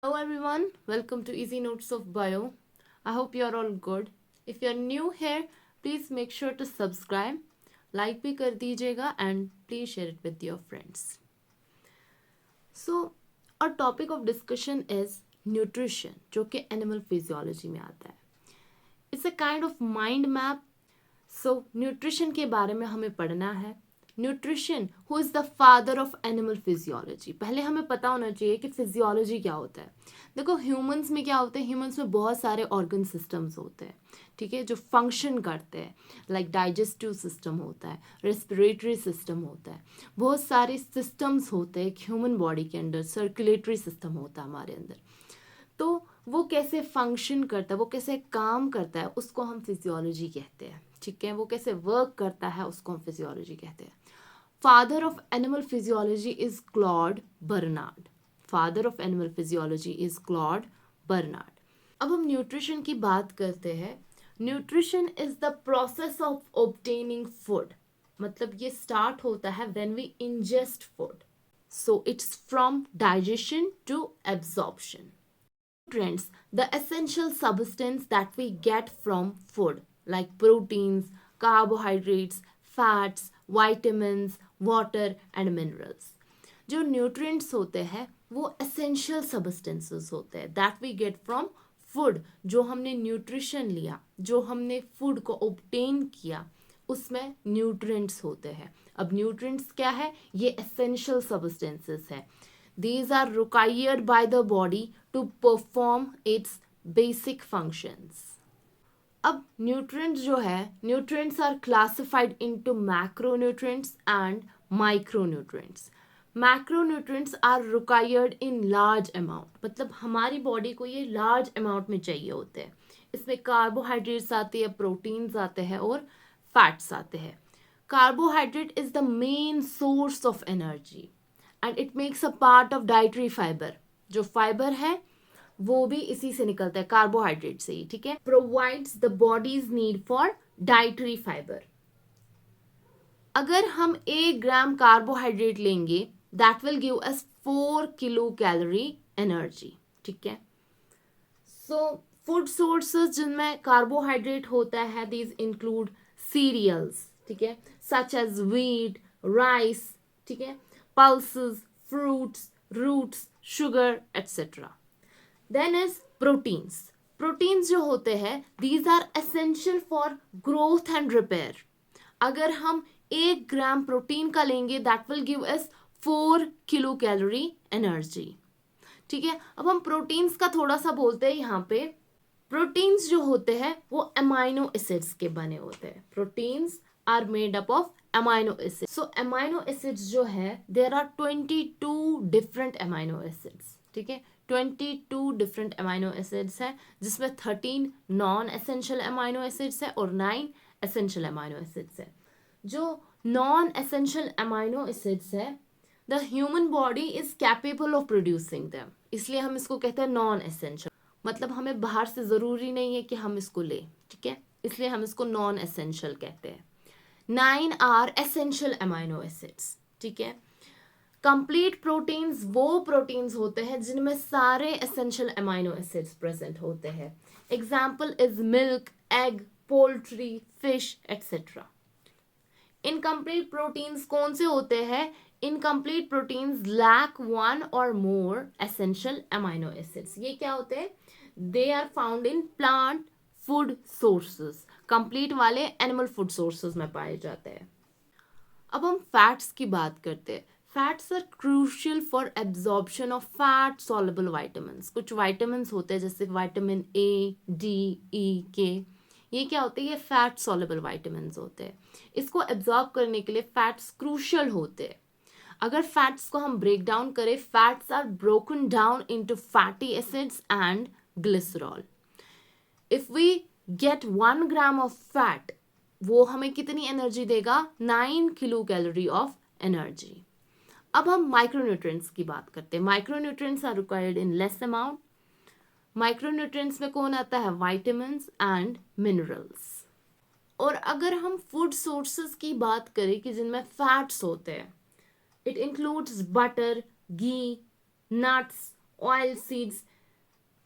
Hello everyone, welcome to Easy Notes of Bio. I hope you are all good. If you are new here, please make sure to subscribe, like भी कर दीजिएगा and please share it with your friends. So, our topic of discussion is nutrition, जो कि animal physiology में आता है. It's a kind of mind map. So, nutrition के बारे में हमें पढ़ना है. Nutrition who is the father of animal physiology. पहले हमें पता होना चाहिए कि फिजियोलॉजी क्या होता है. देखो ह्यूमंस में क्या होता है, ह्यूमंस में बहुत सारे ऑर्गन सिस्टम्स होते हैं, ठीक है, जो फंक्शन करते हैं. लाइक डाइजेस्टिव सिस्टम होता है, रेस्पिरेटरी सिस्टम होता है, बहुत सारे सिस्टम्स होते हैं ह्यूमन बॉडी के अंदर. सर्कुलेटरी सिस्टम होता है हमारे अंदर. तो वो कैसे फंक्शन करता है, वो कैसे काम करता है, उसको हम फिजियोलॉजी कहते हैं. ठीक है, वो कैसे वर्क करता है उसको हम फिजियोलॉजी कहते हैं. Father of animal physiology is Claude Bernard. Father of animal physiology is Claude Bernard. अब हम न्यूट्रिशन की बात करते हैं. Nutrition is the process of obtaining food. मतलब ये स्टार्ट होता है when we ingest food. So it's from digestion to absorption. Nutrients, the essential substance that we get from food, like proteins, carbohydrates, fats, vitamins, water and minerals. जो nutrients होते हैं वो essential substances होते हैं that we get from food. जो हमने nutrition लिया, जो हमने food को obtain किया, उसमें nutrients होते हैं. अब nutrients क्या है, ये essential substances है. These are required by the body to perform its basic functions. अब nutrients जो है, nutrients are classified into macronutrients and micronutrients. Macronutrients are required in large amount. मतलब हमारी बॉडी को ये large amount में चाहिए होते हैं. इसमें कार्बोहाइड्रेट्स आते हैं, प्रोटीन्स आते हैं और फैट्स आते हैं. Carbohydrate is the main source of energy and it makes a part of dietary fibre. जो फाइबर है वो भी इसी से निकलता है, कार्बोहाइड्रेट से ही. ठीक है, provides the bodies need for dietary fibre. अगर हम 1 ग्राम कार्बोहाइड्रेट लेंगे that will give us 4 kilo calorie energy. ठीक है, सो फूड सोर्सेज जिनमें कार्बोहाइड्रेट होता है दीज इंक्लूड सीरियल्स. ठीक है, सच एज व्हीट, राइस, ठीक है, pulses, fruits, roots, sugar, etc. Then is proteins. Proteins जो होते हैं these are essential for growth and repair. अगर हम 1 ग्राम प्रोटीन का लेंगे that will give us 4 kilo calorie energy. ठीक है, अब हम प्रोटीन्स का थोड़ा सा बोलते हैं यहाँ पे. प्रोटीन्स जो होते हैं वो अमाइनो एसिड्स के बने होते हैं. Proteins are made up of amino acid. So amino acids जो है there are 22 different amino acids. ठीक है, 22 डिफरेंट अमाइनो एसिड्स है जिसमें 13 नॉन एसेंशियल अमाइनो एसिड्स है और 9 एसेंशियल अमाइनो एसिड्स है. जो नॉन एसेंशियल अमाइनो एसिड्स है the human body is capable of producing them, इसलिए हम इसको कहते हैं नॉन एसेंशियल. मतलब हमें बाहर से ज़रूरी नहीं है कि हम इसको लें. ठीक है, इसलिए हम इसको नॉन एसेंशियल कहते हैं. 9 आर एसेंशियल अमाइनो एसिड्स. ठीक है, कंप्लीट प्रोटीन्स वो प्रोटीन्स होते हैं जिनमें सारे एसेंशियल अमाइनो एसिड्स प्रेजेंट होते हैं. Example is milk, egg, poultry, fish etcetera. Incomplete proteins कौन से होते हैं? इनकम्प्लीट प्रोटीन्स लैक 1 और मोर एसेंशियल अमाइनो एसिड्स. ये क्या होते हैं? They are found in plant food sources. Complete वाले एनिमल फूड सोर्सेज में पाए जाते हैं. अब हम फैट्स की बात करते हैं. Fats are crucial for absorption of fat soluble vitamins. कुछ वाइटामिन्स होते हैं जैसे विटामिन ए, डी, ई, के. ये क्या होते हैं? ये फैट सॉल्युबल वाइटामिन्स होते हैं. इसको एब्जॉर्ब करने के लिए फैट्स क्रूशियल होते हैं. अगर फैट्स को हम ब्रेक डाउन करें, fats are broken down into fatty acids and glycerol. If we get 1 gram of fat, वो हमें कितनी एनर्जी देगा? 9 किलो कैलोरी ऑफ एनर्जी. अब हम माइक्रोन्यूट्रिएंट्स की बात करते हैं. Micronutrients are required in less amount. Micronutrients में कौन आता है? Vitamins and minerals. और अगर हम फूड सोर्सेज की बात करें कि जिनमें फैट्स होते हैं, it includes butter, ghee, nuts, oil seeds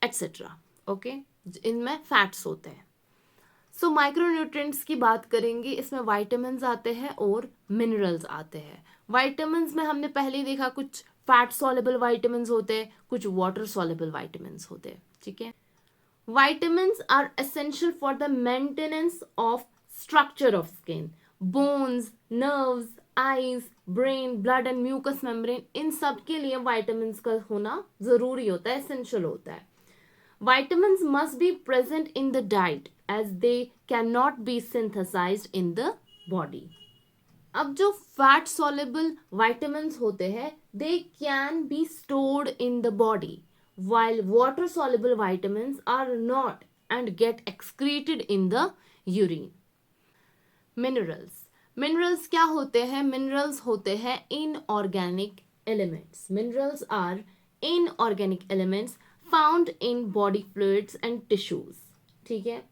etcetera. Okay, इनमें फैट्स होते हैं। सो माइक्रोन्यूट्रिएंट्स की बात करेंगे, इसमें वाइटामिन्स आते हैं और मिनरल्स आते हैं। वाइटामिन्स में हमने पहले ही देखा कुछ फैट सॉल्युबल वाइटामिन्स होते हैं, कुछ वाटर सॉल्युबल वाइटामिन्स होते हैं, ठीक है। Vitamins are essential for the maintenance of structure of skin, bones, nerves, eyes, brain, blood and mucous membrane। इन सब के लिए vitamins का होना जरूरी होता है, essential होता है। Vitamins must be present in the diet as they cannot be synthesized in the body। अब जो फैट सॉल्युबल vitamins होते हैं, they can be stored in the body while water soluble vitamins are not and get excreted in the urine। Minerals क्या होते हैं? Minerals होते हैं inorganic elements. Minerals are inorganic elements found in body fluids and tissues, ठीक है।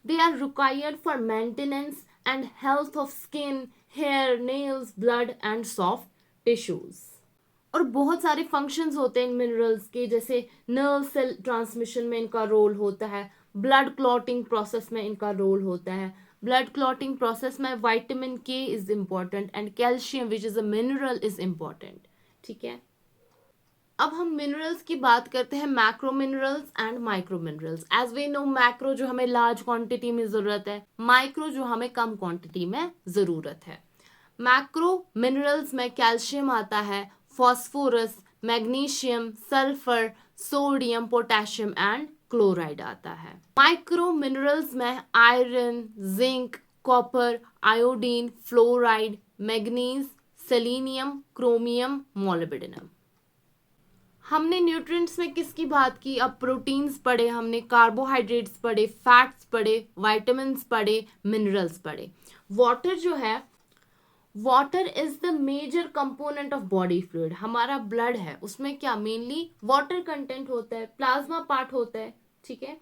They are required for maintenance and health of skin, hair, nails, blood and soft tissues. और बहुत सारे फंक्शंस होते हैं इन मिनरल्स के, जैसे नर्व सेल ट्रांसमिशन में इनका रोल होता है, ब्लड क्लॉटिंग प्रोसेस में इनका रोल होता है। ब्लड क्लॉटिंग प्रोसेस में vitamin K is important and calcium which is a mineral is important, ठीक है। अब हम मिनरल्स की बात करते हैं, macro minerals and micro minerals. As we know, macro जो हमें लार्ज क्वांटिटी में जरूरत है, माइक्रो जो हमें कम क्वांटिटी में जरूरत है। मैक्रो मिनरल्स में कैल्शियम आता है, phosphorus, magnesium, sulphur, sodium, potassium and chloride आता है। माइक्रो मिनरल्स में iron, zinc, copper, iodine, fluoride, manganese, selenium, chromium, molybdenum. हमने न्यूट्रिएंट्स में किसकी बात की? अब प्रोटीन्स पढ़े हमने, कार्बोहाइड्रेट्स पढ़े, फैट्स पढ़े, विटामिन्स पढ़े, मिनरल्स पढ़े। वाटर जो है, water is the major component of body fluid. हमारा ब्लड है, उसमें क्या मेनली वाटर कंटेंट होता है, प्लाज्मा पार्ट होता है, ठीक है।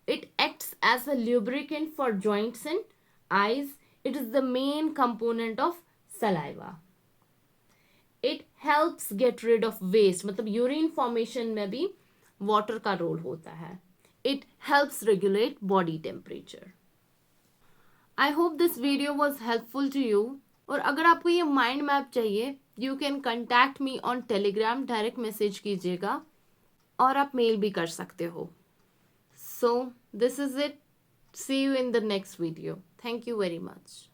It acts as a lubricant for joints and eyes. It is the main component of saliva. It helps get rid of waste, मतलब यूरिन फॉर्मेशन में भी वाटर का रोल होता है। It helps regulate body temperature. I hope this video was helpful to you. और अगर आपको ये माइंड मैप चाहिए, you can contact me on Telegram, direct message कीजिएगा, और आप मेल भी कर सकते हो। So this is it, see you in the next video. Thank you very much.